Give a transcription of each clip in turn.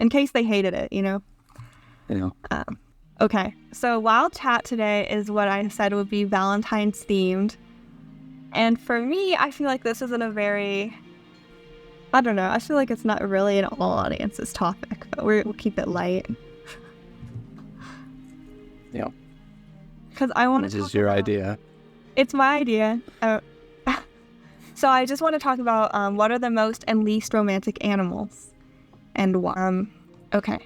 in case they hated it, you know? Yeah. Okay, so Wild Chat today is what I said would be Valentine's themed. And for me, I feel like this isn't a very, I don't know, I feel like it's not really an all audiences topic, but we'll keep it light. Yeah. Because I want to. This is your idea. It's my idea. So I just want to talk about what are the most and least romantic animals, and why. Okay,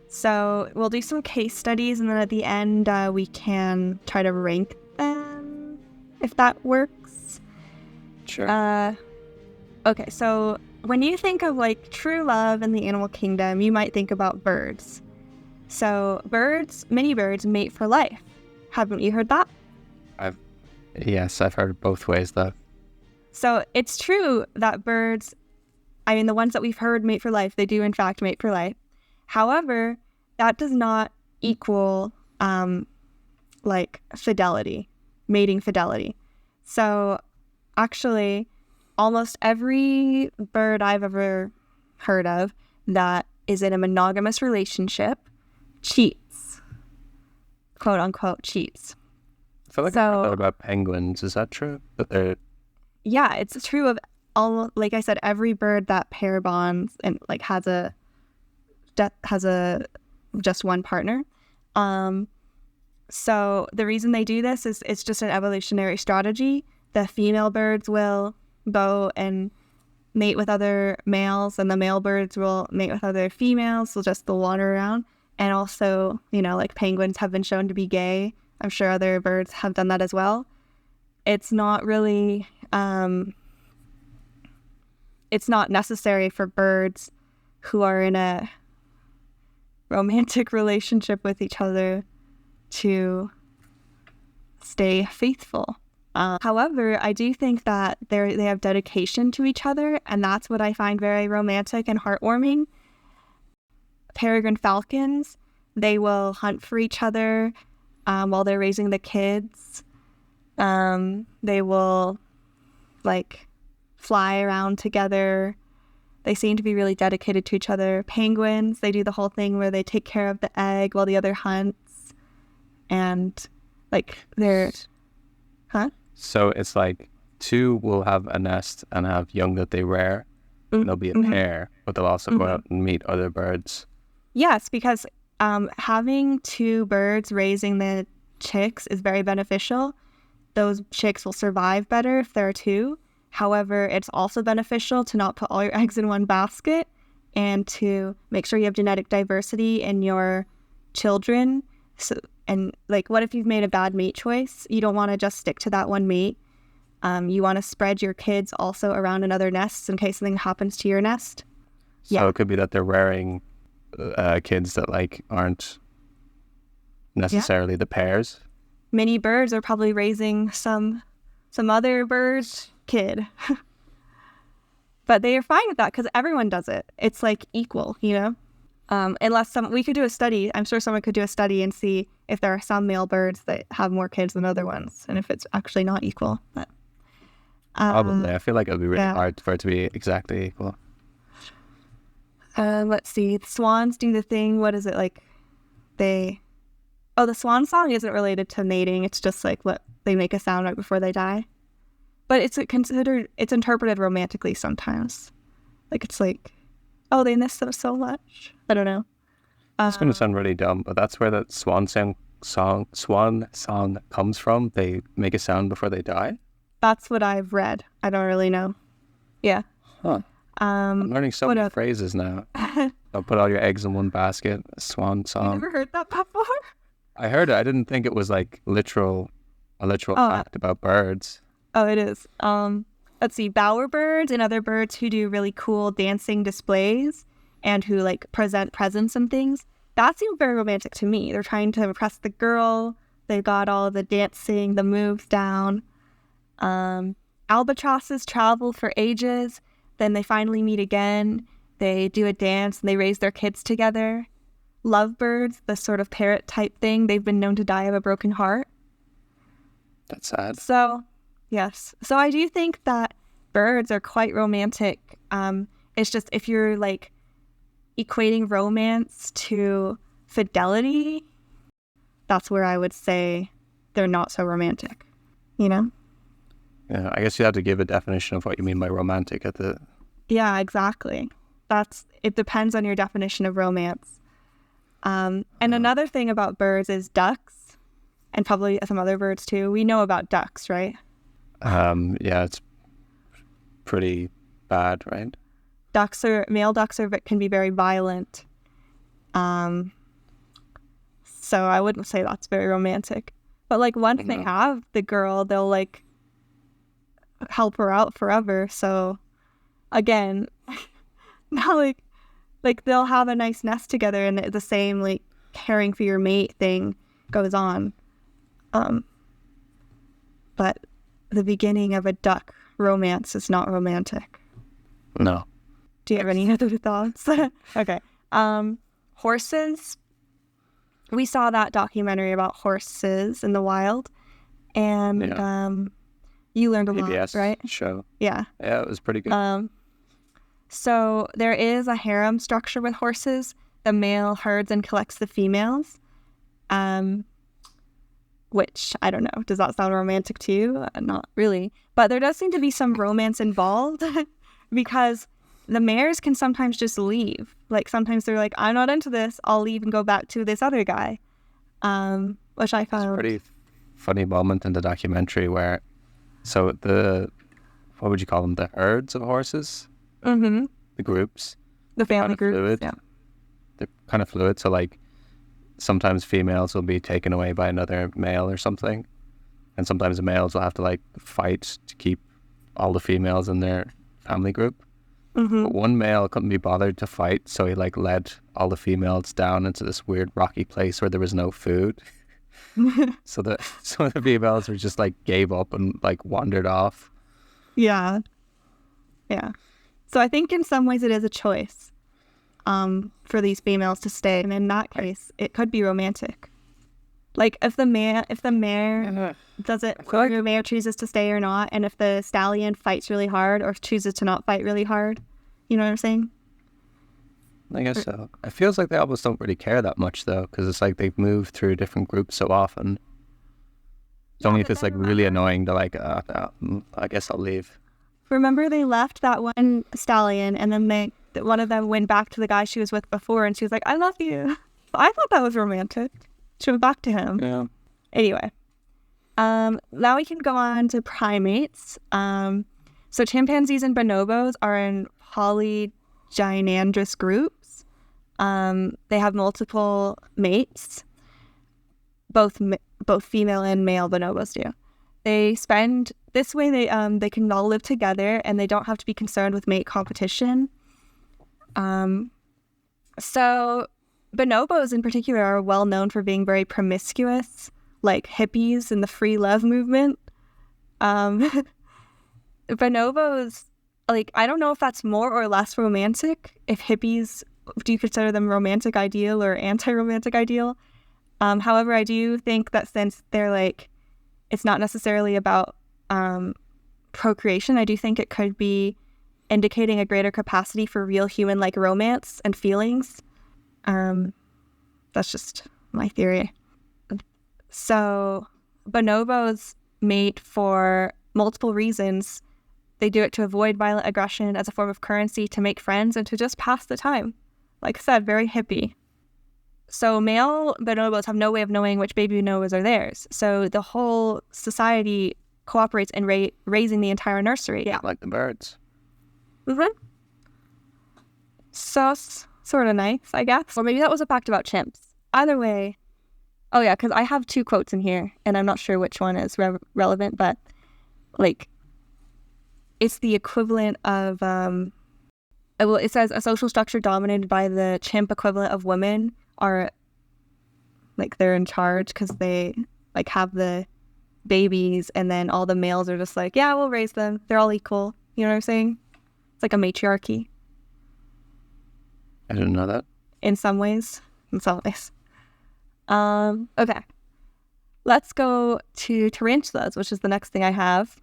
so we'll do some case studies, and then at the end we can try to rank them, if that works. Sure. Okay, so when you think of like true love in the animal kingdom, you might think about birds. So many birds mate for life. Haven't you heard that? Yes, I've heard both ways though. So it's true that birds, I mean, the ones that we've heard mate for life, they do in fact mate for life. However, that does not equal like fidelity, mating fidelity. So actually, almost every bird I've ever heard of that is in a monogamous relationship cheats, quote unquote cheats. I feel like I heard that about penguins. Is that true? Yeah, it's true of all, like I said, every bird that pair bonds and like has a just one partner. So the reason they do this is it's just an evolutionary strategy. The female birds will go and mate with other males, and the male birds will mate with other females. So just they'll wander around. And also, you know, like penguins have been shown to be gay. I'm sure other birds have done that as well. It's not really, it's not necessary for birds who are in a romantic relationship with each other to stay faithful. However, I do think that they have dedication to each other, and that's what I find very romantic and heartwarming. Peregrine falcons, they will hunt for each other while they're raising the kids. They will like fly around together. They seem to be really dedicated to each other. Penguins, they do the whole thing where they take care of the egg while the other hunts. And like they're, So it's like two will have a nest and have young that they rear. And they'll be a pair, but they'll also go out and meet other birds. Yes, because having two birds raising the chicks is very beneficial. Those chicks will survive better if there are two. However, it's also beneficial to not put all your eggs in one basket and to make sure you have genetic diversity in your children. So, and like, what if you've made a bad mate choice? You don't want to just stick to that one mate. You want to spread your kids also around in other nests in case something happens to your nest. So it could be that they're rearing kids that like aren't necessarily the pairs. Many birds are probably raising some other bird's kid. But they are fine with that because everyone does it. It's like equal, you know? Unless we could do a study. I'm sure someone could do a study and see if there are some male birds that have more kids than other ones and if it's actually not equal. But probably. I feel like it would be really hard for it to be exactly equal. Let's see. The swans do the thing. What is it like? The swan song isn't related to mating. It's just like what they make a sound right before they die. But it's interpreted romantically sometimes. Like it's like, oh, they miss them so much. I don't know. It's going to sound really dumb, but that's where the swan song comes from. They make a sound before they die. That's what I've read. I don't really know. Yeah. Huh. I'm learning so many phrases now. Don't put all your eggs in one basket. A swan song. You never heard that before? I heard it. I didn't think it was like a literal fact about birds. Oh, it is. Let's see. Bowerbirds and other birds who do really cool dancing displays and who like present presents and things. That seems very romantic to me. They're trying to impress the girl. They've got all of the dancing, the moves down. Albatrosses travel for ages. Then they finally meet again. They do a dance and they raise their kids together. Lovebirds, the sort of parrot type thing, they've been known to die of a broken heart. That's sad. So, yes. So I do think that birds are quite romantic. It's just if you're like, equating romance to fidelity, that's where I would say they're not so romantic, you know? Yeah, I guess you have to give a definition of what you mean by romantic at the... Yeah, exactly. It depends on your definition of romance. And another thing about birds is ducks, and probably some other birds too. We know about ducks, right? Yeah, it's pretty bad, right? Male ducks can be very violent. So I wouldn't say that's very romantic. But like once they have the girl, they'll like help her out forever. So again, not like they'll have a nice nest together, and the same like caring for your mate thing goes on. But the beginning of a duck romance is not romantic. No. Do you have any other thoughts? Okay. Horses. We saw that documentary about horses in the wild, and you learned a PBS lot, right? Show. Yeah. Yeah, it was pretty good. So there is a harem structure with horses. The male herds and collects the females, which, I don't know, does that sound romantic to you? Not really. But there does seem to be some romance involved because the mares can sometimes just leave. Like sometimes they're like, I'm not into this. I'll leave and go back to this other guy, which I found... It's a pretty funny moment in the documentary where, so what would you call them? The herds of horses? Mm-hmm. The groups? The family groups, fluid. yeah. They're kind of fluid, so like sometimes females will be taken away by another male or something, and sometimes the males will have to like fight to keep all the females in their family group. Mm-hmm. But one male couldn't be bothered to fight, so he like led all the females down into this weird rocky place where there was no food. So some of the females were just like gave up and like wandered off. Yeah. So I think in some ways it is a choice for these females to stay, and in that case it could be romantic. Like if the mare the mare chooses to stay or not, and if the stallion fights really hard or chooses to not fight really hard, you know what I'm saying? I guess so. It feels like they almost don't really care that much though, because it's like they move through different groups so often. It's only if it's like really annoying to like, I guess I'll leave. Remember they left that one stallion, and then one of them went back to the guy she was with before, and she was like, I love you. I thought that was romantic. She went back to him. Yeah. Anyway. Now we can go on to primates. So chimpanzees and bonobos are in polygynandrous groups. They have multiple mates. Both female and male bonobos do. They spend this way. They can all live together, and they don't have to be concerned with mate competition. So bonobos in particular are well known for being very promiscuous, like hippies in the free love movement. Bonobos, like, I don't know if that's more or less romantic. If hippies, do you consider them romantic ideal or anti-romantic ideal? However, I do think that since they're like, it's not necessarily about procreation, I do think it could be indicating a greater capacity for real human-like romance and feelings. That's just my theory. So bonobos mate for multiple reasons. They do it to avoid violent aggression, as a form of currency, to make friends, and to just pass the time. Like I said, very hippie. So male bonobos have no way of knowing which baby bonobos are theirs. So the whole society cooperates in raising the entire nursery. Yeah, like the birds. Mm-hmm. So sort of nice, I guess. Or maybe that was a fact about chimps. Either way. Oh yeah, because I have two quotes in here, and I'm not sure which one is relevant, but like, it's the equivalent of, it says a social structure dominated by the chimp equivalent of women are, like, they're in charge because they, like, have the babies, and then all the males are just like, yeah, we'll raise them. They're all equal. You know what I'm saying? It's like a matriarchy. I didn't know that. In some ways. Okay. Let's go to tarantulas, which is the next thing I have.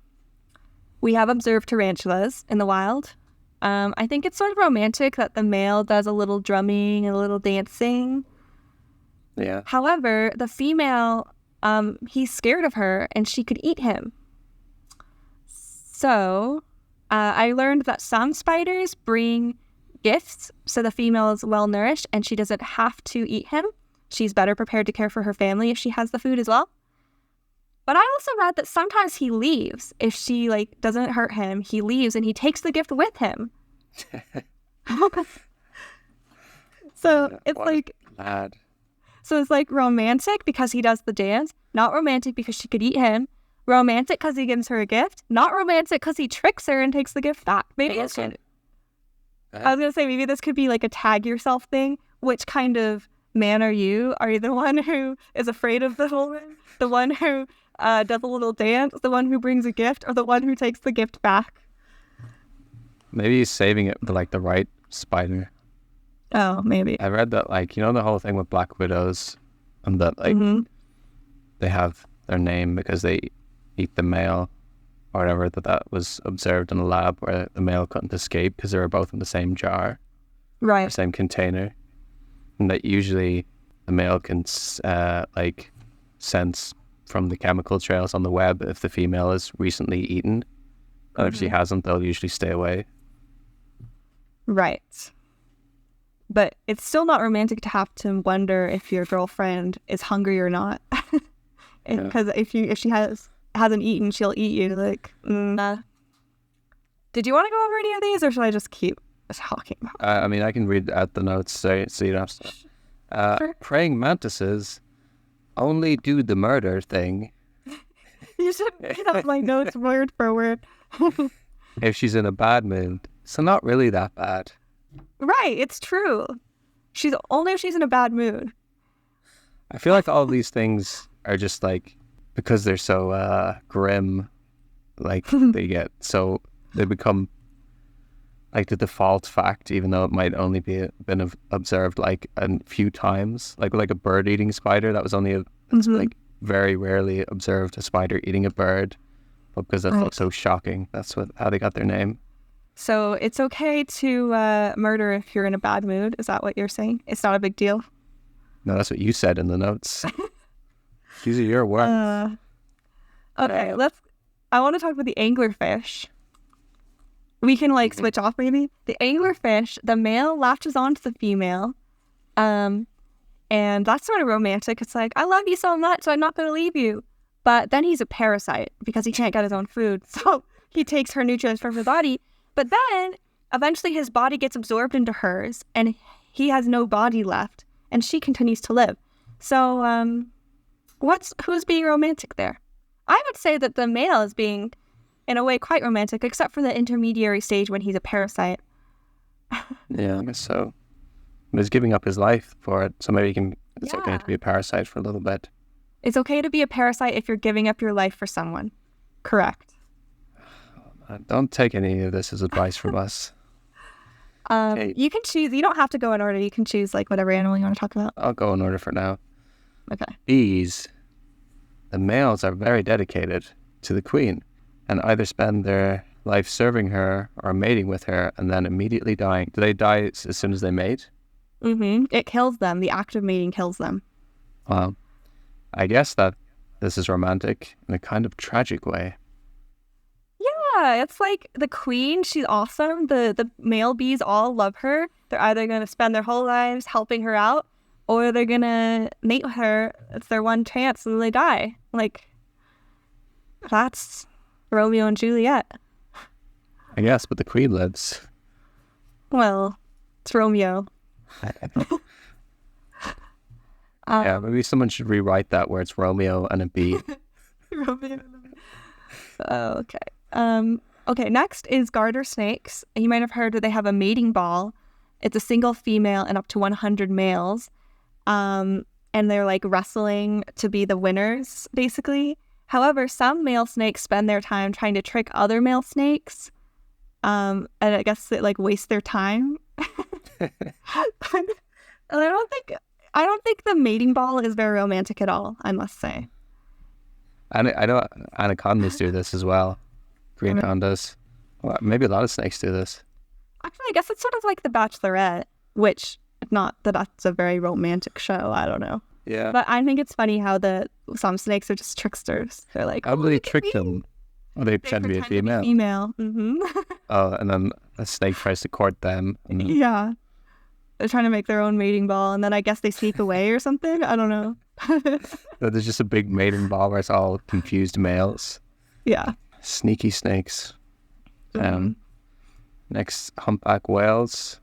We have observed tarantulas in the wild. I think it's sort of romantic that the male does a little drumming and a little dancing. Yeah. However, the female, he's scared of her and she could eat him. So I learned that some spiders bring gifts so the female is well nourished and she doesn't have to eat him. She's better prepared to care for her family if she has the food as well. But I also read that sometimes he leaves. If she doesn't hurt him, he leaves and he takes the gift with him. So it's lad. So it's romantic because he does the dance, not romantic because she could eat him, romantic because he gives her a gift, not romantic because he tricks her and takes the gift back. Maybe it's good. I was going to say, maybe this could be a tag yourself thing. Which kind of man are you? Are you the one who is afraid of the woman? The one who does a little dance? The one who brings a gift? Or the one who takes the gift back? Maybe he's saving it for the right spider. Oh, maybe. I read that the whole thing with Black Widows, and that they have their name because they eat the male or whatever, that was observed in a lab where the male couldn't escape because they were both in the same jar, right? The same container, and that usually the male can sense from the chemical trails on the web if the female is recently eaten, and if she hasn't, they'll usually stay away. Right. But it's still not romantic to have to wonder if your girlfriend is hungry or not, because if she hasn't eaten, she'll eat you. Did you want to go over any of these, or should I just keep talking about I mean, I can read out the notes so you don't have to. Sure. Praying mantises only do the murder thing. You should read out my notes word for word. If she's in a bad mood, so not really that bad. Right, it's true. She's only if she's in a bad mood. I feel like all of these things are just because they're so grim, they become the default fact, even though it might only been observed a few times. Like a bird eating spider, that was only very rarely observed a spider eating a bird, but because that's so shocking, that's how they got their name. So it's okay to murder if you're in a bad mood. Is that what you're saying? It's not a big deal? No, that's what you said in the notes. These are your words. Okay, I want to talk about the anglerfish. We can switch off maybe. The anglerfish, the male latches onto the female. And that's sort of romantic. It's I love you so much, so I'm not going to leave you. But then he's a parasite because he can't get his own food. So he takes her nutrients from her body. But then eventually his body gets absorbed into hers and he has no body left and she continues to live. So who's being romantic there? I would say that the male is being, in a way, quite romantic, except for the intermediary stage when he's a parasite. Yeah, I guess so. But he's giving up his life for it, so maybe it's okay to be a parasite for a little bit. It's okay to be a parasite if you're giving up your life for someone. Correct. Don't take any of this as advice from us. Okay. You can choose. You don't have to go in order. You can choose whatever animal you want to talk about. I'll go in order for now. Okay. Bees. The males are very dedicated to the queen and either spend their life serving her or mating with her and then immediately dying. Do they die as soon as they mate? Mm-hmm. It kills them. The act of mating kills them. Wow. I guess that this is romantic in a kind of tragic way. Yeah, it's the queen. She's awesome. The male bees all love her. They're either going to spend their whole lives helping her out or they're going to mate with her. It's their one chance and then they die. That's Romeo and Juliet. I guess, but the queen lives. Well, it's Romeo. Yeah, maybe someone should rewrite that where it's Romeo and a bee. Romeo and a bee. Okay. Okay, next is garter snakes. You might have heard that they have a mating ball. It's a single female and up to 100 males. And they're wrestling to be the winners, basically. However, some male snakes spend their time trying to trick other male snakes. And I guess they waste their time. And I don't think the mating ball is very romantic at all, I must say. I know anacondas do this as well. Green anacondas. Well, maybe a lot of snakes do this. Actually, I guess it's sort of like The Bachelorette, which not that that's a very romantic show. I don't know. Yeah. But I think it's funny how some snakes are just tricksters. They're like, How do they look at trick me." them? Oh, they They pretend to be a pretend to female. be female. Mm-hmm. Oh, and then a snake tries to court them. And then, Yeah. They're trying to make their own mating ball, and then I guess they sneak away or something. I don't know. there's just a big mating ball where it's all confused males. Yeah. Sneaky snakes. Mhm. Next, humpback whales.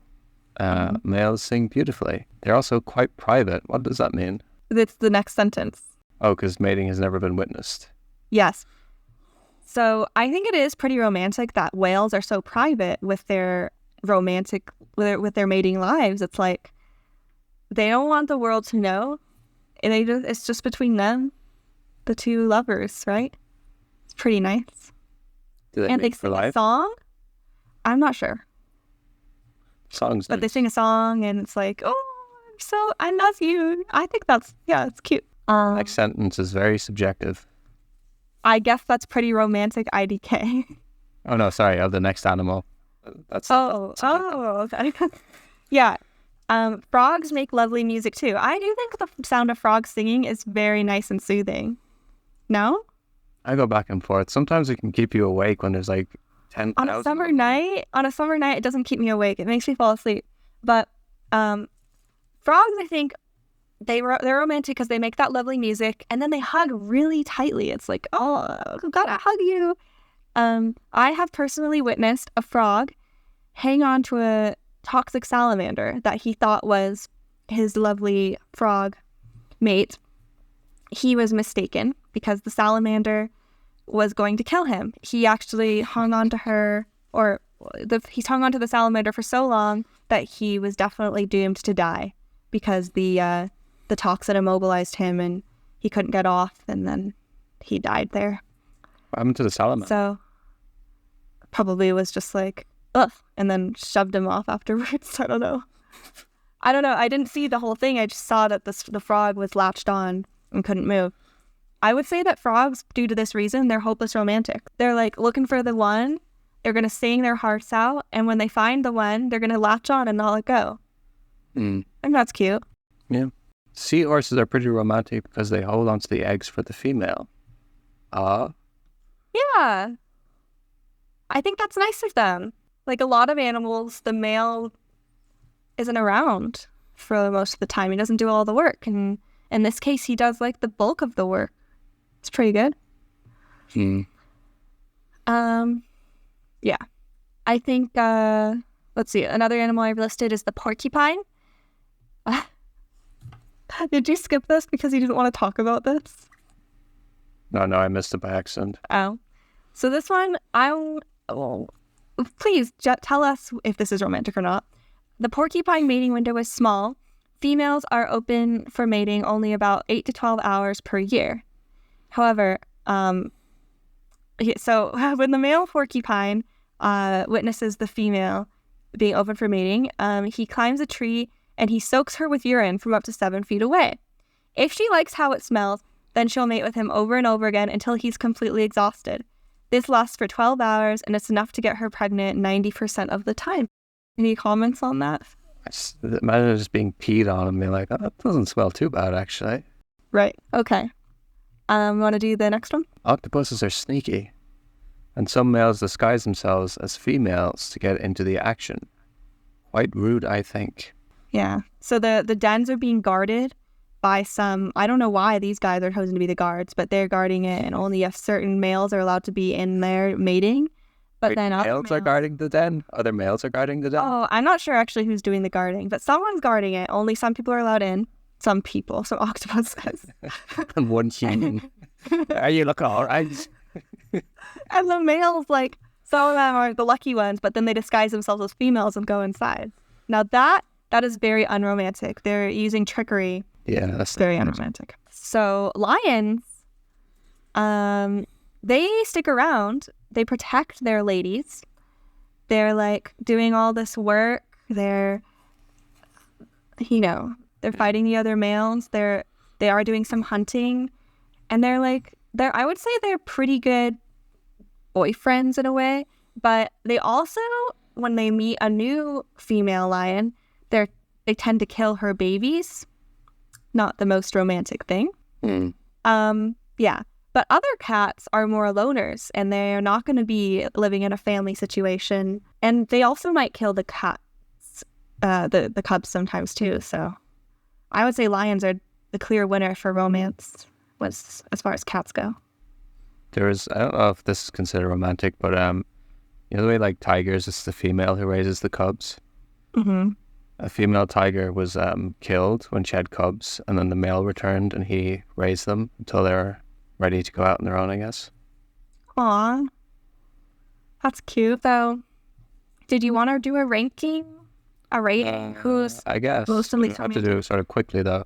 Males sing beautifully. They're also quite private. What does that mean? It's the next sentence. Oh, because mating has never been witnessed. Yes. So I think it is pretty romantic that whales are so private with their with their mating lives. It's like they don't want the world to know, and it's just between them, the two lovers, right? It's pretty nice. Do they And they mate for sing a life? song. I'm not sure, Songs. but they nice. sing a song, and it's like, oh, I love you. I think it's cute. Next sentence is very subjective. I guess that's pretty romantic. IDK. Oh no, sorry. Of the next animal. That's Okay. Yeah. Frogs make lovely music too. I do think the sound of frogs singing is very nice and soothing. No? I go back and forth. Sometimes it can keep you awake when there's like 10,000. On a summer night, it doesn't keep me awake. It makes me fall asleep. But frogs, I think they're romantic because they make that lovely music and then they hug really tightly. It's like, oh, I've got to hug you. I have personally witnessed a frog hang on to a toxic salamander that he thought was his lovely frog mate. He was mistaken because the salamander was going to kill him. He actually hung on to her, he's hung on to the salamander for so long that he was definitely doomed to die because the toxin immobilized him and he couldn't get off, and then he died there. What happened to the salamander? So probably was just like, ugh, and then shoved him off afterwards. I don't know. I didn't see the whole thing. I just saw that the frog was latched on and couldn't move. I would say that frogs, due to this reason, they're hopeless romantic. They're like looking for the one. They're going to sing their hearts out. And when they find the one, they're going to latch on and not let go. Mm. And that's cute. Yeah. Seahorses are pretty romantic because they hold onto the eggs for the female. Yeah. I think that's nice of them. Like a lot of animals, the male isn't around for most of the time. He doesn't do all the work. And in this case, he does like the bulk of the work. It's pretty good. Yeah. I think, let's see, another animal I've listed is the porcupine. Did you skip this because you didn't want to talk about this? No, I missed it by accident. Oh. So this one, please tell us if this is romantic or not. The porcupine mating window is small. Females are open for mating only about 8 to 12 hours per year. However, so when the male porcupine witnesses the female being open for mating, he climbs a tree and he soaks her with urine from up to 7 feet away. If she likes how it smells, then she'll mate with him over and over again until he's completely exhausted. This lasts for 12 hours and it's enough to get her pregnant 90% of the time. Any comments on that? Imagine just being peed on and being like, oh, that doesn't smell too bad, actually. Right. Okay. Want to do the next one? Octopuses are sneaky, and some males disguise themselves as females to get into the action. Quite rude, I think. Yeah. So the dens are being guarded by some, I don't know why these guys are chosen to be the guards, but they're guarding it, and only if certain males are allowed to be in there mating. But Wait, then other males are guarding the den? Other males are guarding the den? Oh, I'm not sure actually who's doing the guarding, but someone's guarding it. Only some people are allowed in. Some octopuses. And one human. Are you looking all right? And the males, like, some of them are the lucky ones, but then they disguise themselves as females and go inside. Now that is very unromantic. They're using trickery. Yeah, that's Very unromantic. So lions, they stick around. They protect their ladies. They're like doing all this work. They're fighting the other males. They are doing some hunting, and I would say they're pretty good boyfriends in a way, but they also when they meet a new female lion, they tend to kill her babies. Not the most romantic thing. Yeah. But other cats are more loners, and they're not going to be living in a family situation. And they also might kill the cats, the cubs sometimes too. So I would say lions are the clear winner for romance as far as cats go. I don't know if this is considered romantic, but you know the way like tigers, it's the female who raises the cubs. Mm-hmm. A female tiger was killed when she had cubs, and then the male returned and he raised them until they were ready to go out on their own, I guess. Aw. That's cute, though. Did you want to do a ranking? A rating? Who's I guess. most We have to do it sort of quickly, though.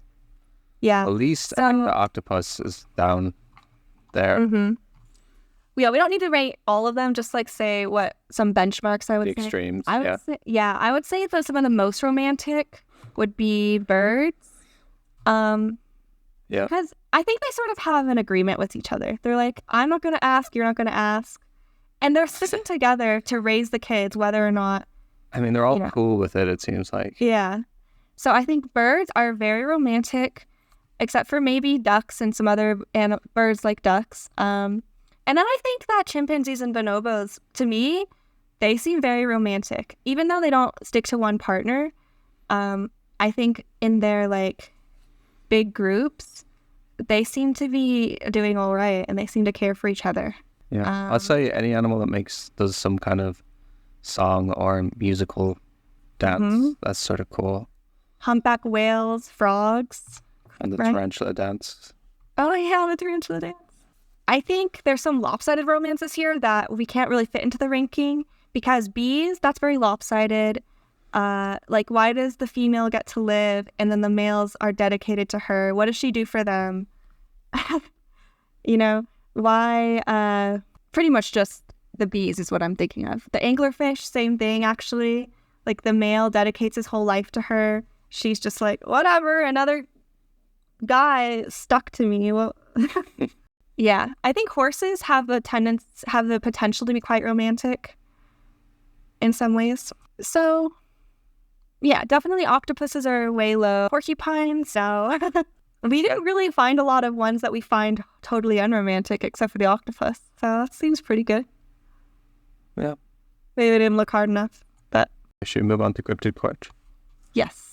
Yeah. At least I think the octopus is down there. Mm-hmm. Yeah, we don't need to rate all of them, just like say what some benchmarks I would The say. extremes, I would say that some of the most romantic would be birds. Yeah. Because I think they sort of have an agreement with each other. They're like, I'm not going to ask, you're not going to ask. And they're sitting together to raise the kids, whether or not. I mean, they're all cool with it seems like. Yeah. So I think birds are very romantic, except for maybe ducks and some other birds like ducks. And then I think that chimpanzees and bonobos, to me, they seem very romantic. Even though they don't stick to one partner, I think in their like big groups, they seem to be doing all right and they seem to care for each other. Yeah, I'd say any animal that does some kind of song or musical dance, that's sort of cool. Humpback whales, frogs. And the tarantula dance. Oh yeah, the tarantula dance. I think there's some lopsided romances here that we can't really fit into the ranking because bees, that's very lopsided. Like, why does the female get to live and then the males are dedicated to her? What does she do for them? You know, why? Pretty much just the bees is what I'm thinking of. The anglerfish, same thing, actually. Like, the male dedicates his whole life to her. She's just like, whatever, another guy stuck to me. Well, yeah, I think horses have the potential to be quite romantic in some ways. So, yeah, definitely octopuses are way low. Porcupines, so we didn't really find a lot of ones that we find totally unromantic except for the octopus. So that seems pretty good. Yeah. Maybe they didn't look hard enough, but... Should we move on to cryptid question? Yes.